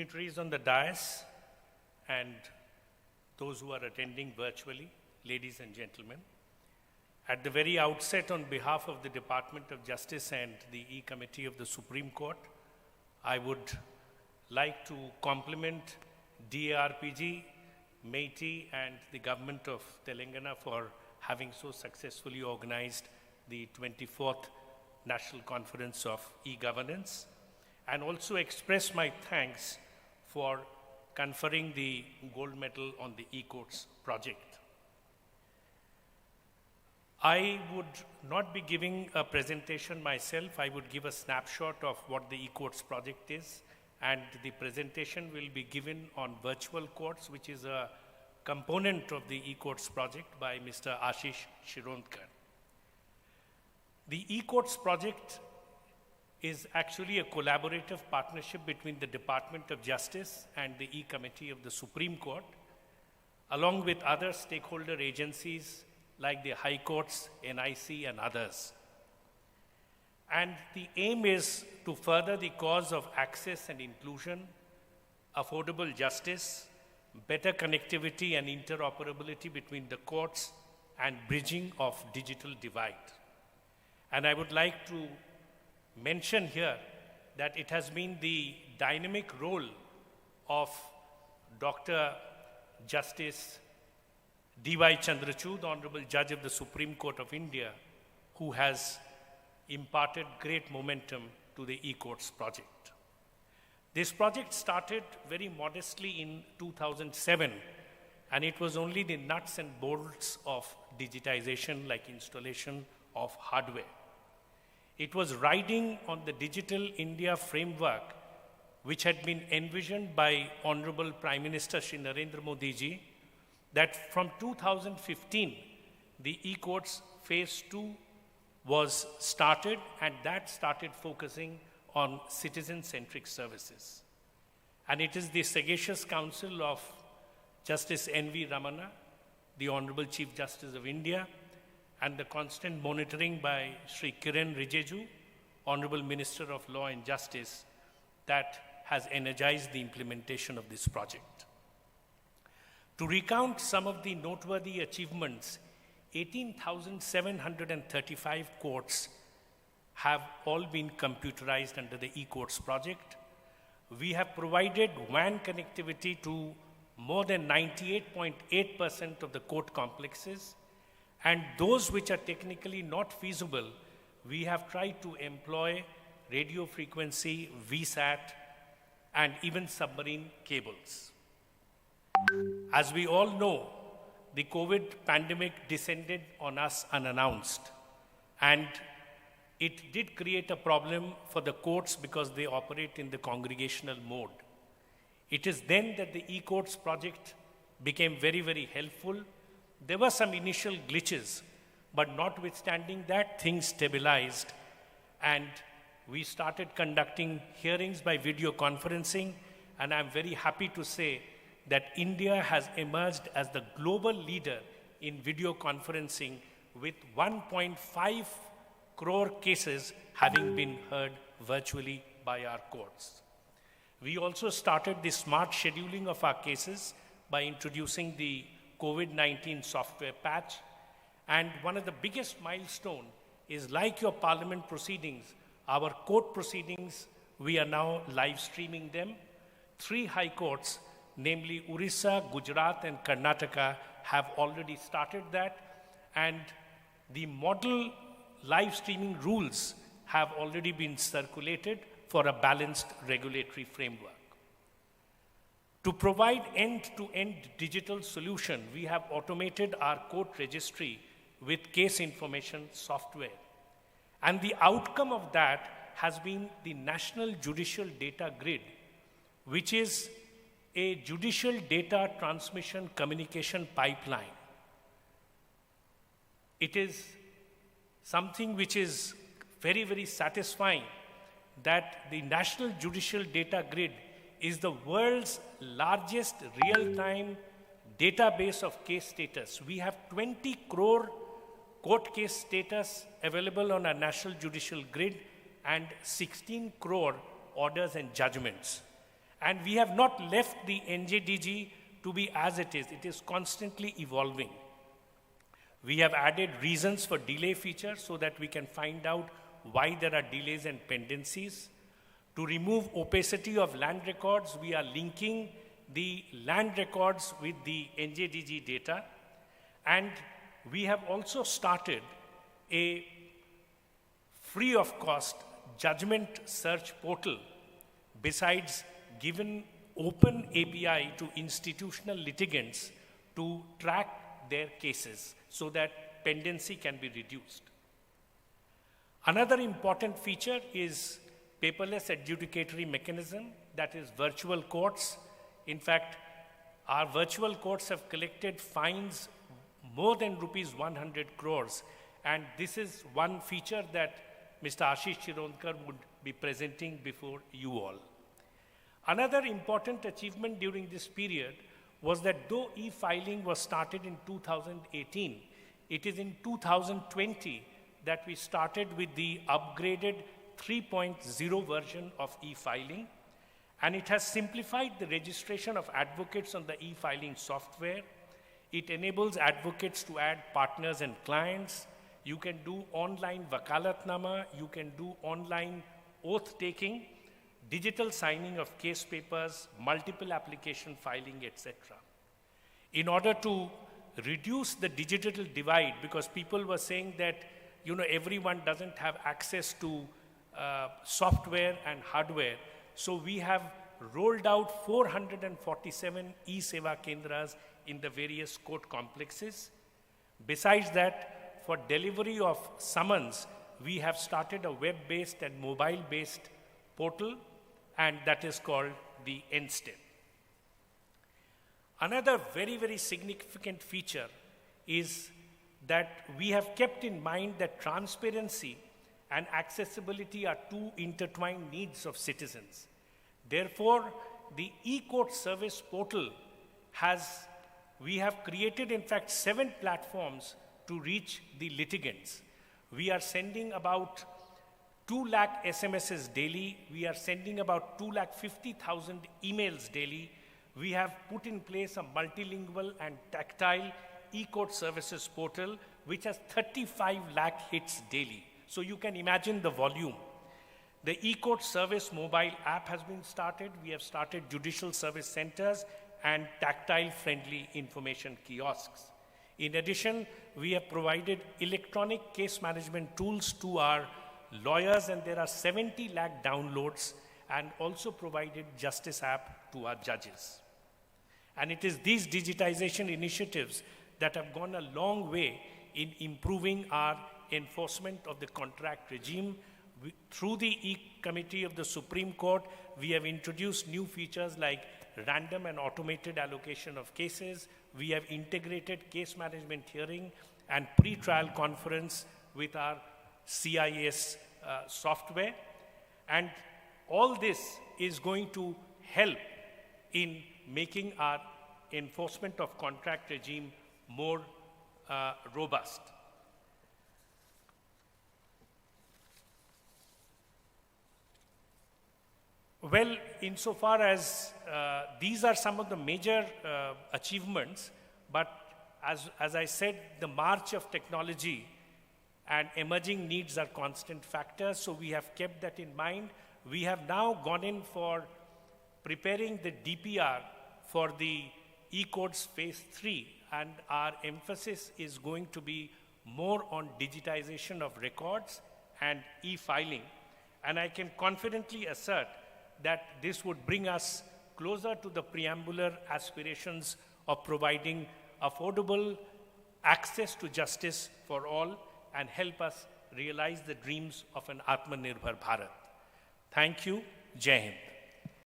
dignitaries on the dais and those who are attending virtually, ladies and gentlemen. At the very outset, on behalf of the Department of Justice and the E-Committee of the Supreme Court, I would like to compliment DARPG, MeitY, and the government of Telangana for having so successfully organized the 24th National Conference of E-Governance, and also express my thanks for conferring the gold medal on the E-Courts project. I would not be giving a presentation myself. I would give a snapshot of what the E-Courts project is, and the presentation will be given on virtual courts, which is a component of the E-Courts project by Mr. Ashish Shirodkar. The E-Courts project is actually a collaborative partnership between the Department of Justice and the E-Committee of the Supreme Court, along with other stakeholder agencies like the High Courts, NIC, and others. And the aim is to further the cause of access and inclusion, affordable justice, better connectivity and interoperability between the courts, and bridging of digital divide. And I would like to mention here that it has been the dynamic role of Dr. Justice D.Y. Chandrachud, Honorable Judge of the Supreme Court of India, who has imparted great momentum to the E-Courts project. This project started very modestly in 2007, and it was only the nuts and bolts of digitization, like installation of hardware. It was riding on the Digital India framework, which had been envisioned by Honorable Prime Minister Shri Narendra Modi ji, that from 2015, the E-Courts Phase 2 was started, and that started focusing on citizen-centric services. And it is the sagacious counsel of Justice N.V. Ramana, the Honorable Chief Justice of India, and the constant monitoring by Sri Kiren Rijiju, Honorable Minister of Law and Justice, that has energized the implementation of this project. To recount some of the noteworthy achievements, 18,735 courts have all been computerized under the E-Courts project. We have provided WAN connectivity to more than 98.8% of the court complexes, and those which are technically not feasible, we have tried to employ radio frequency, VSAT, and even submarine cables. As we all know, the COVID pandemic descended on us unannounced, and it did create a problem for the courts because they operate in the congregational mode. It is then that the E-Courts project became very, very helpful. There were some initial glitches, but notwithstanding that, things stabilized, and we started conducting hearings by video conferencing, and I'm very happy to say that India has emerged as the global leader in video conferencing, with 1.5 crore cases having been heard virtually by our courts. We also started the smart scheduling of our cases by introducing the COVID-19 software patch. And one of the biggest milestones is, like your parliament proceedings, our court proceedings, we are now live streaming them. 3 high courts, namely Orissa, Gujarat, and Karnataka, have already started that. And the model live streaming rules have already been circulated for a balanced regulatory framework. To provide end-to-end digital solution, we have automated our court registry with case information software. And the outcome of that has been the National Judicial Data Grid, which is a judicial data transmission communication pipeline. It is something which is very, very satisfying, that the National Judicial Data Grid is the world's largest real-time database of case status. We have 20 crore court case status available on our National Judicial Grid and 16 crore orders and judgments. And we have not left the NJDG to be as it is. It is constantly evolving. We have added reasons for delay features so that we can find out why there are delays and pendencies. To remove opacity of land records, we are linking the land records with the NJDG data. And we have also started a free of cost judgment search portal, besides given open API to institutional litigants to track their cases so that pendency can be reduced. Another important feature is paperless adjudicatory mechanism, that is virtual courts. In fact, our virtual courts have collected fines more than rupees 100 crores, and this is one feature that Mr. Ashish Chironkar would be presenting before you all. Another important achievement during this period was that though e-filing was started in 2018, it is in 2020 that we started with the upgraded 3.0 version of e-filing, and it has simplified the registration of advocates on the e-filing software. It enables advocates to add partners and clients. You can do online vakalatnama, you can do online oath-taking, digital signing of case papers, multiple application filing, etc. In order to reduce the digital divide, because people were saying that everyone doesn't have access to software and hardware, so we have rolled out 447 e-Seva Kendras in the various court complexes. Besides that, for delivery of summons, we have started a web-based and mobile-based portal, and that is called the NSTEP. Another very, very significant feature is that we have kept in mind that transparency and accessibility are two intertwined needs of citizens. Therefore, the e-court service portal we have created, in fact, 7 platforms to reach the litigants. We are sending about 2 lakh SMSs daily. We are sending about 250,000 emails daily. We have put in place a multilingual and tactile e-court services portal, which has 35 lakh hits daily. So you can imagine the volume. The e-court service mobile app has been started. We have started judicial service centers and tactile-friendly information kiosks. In addition, we have provided electronic case management tools to our lawyers, and there are 70 lakh downloads, and also provided Justice app to our judges. And it is these digitization initiatives that have gone a long way in improving our enforcement of the contract regime. Through the E-Committee of the Supreme Court, we have introduced new features like random and automated allocation of cases. We have integrated case management hearing and pre-trial conference with our CIS software. And all this is going to help in making our enforcement of contract regime more robust. Well, insofar as these are some of the major achievements, but as I said, the march of technology and emerging needs are constant factors, so we have kept that in mind. We have now gone in for preparing the DPR for the e-courts phase 3, and our emphasis is going to be more on digitization of records and e-filing. And I can confidently assert that this would bring us closer to the preambular aspirations of providing affordable access to justice for all and help us realize the dreams of an Atmanirbhar Bharat. Thank you. Jai Hind.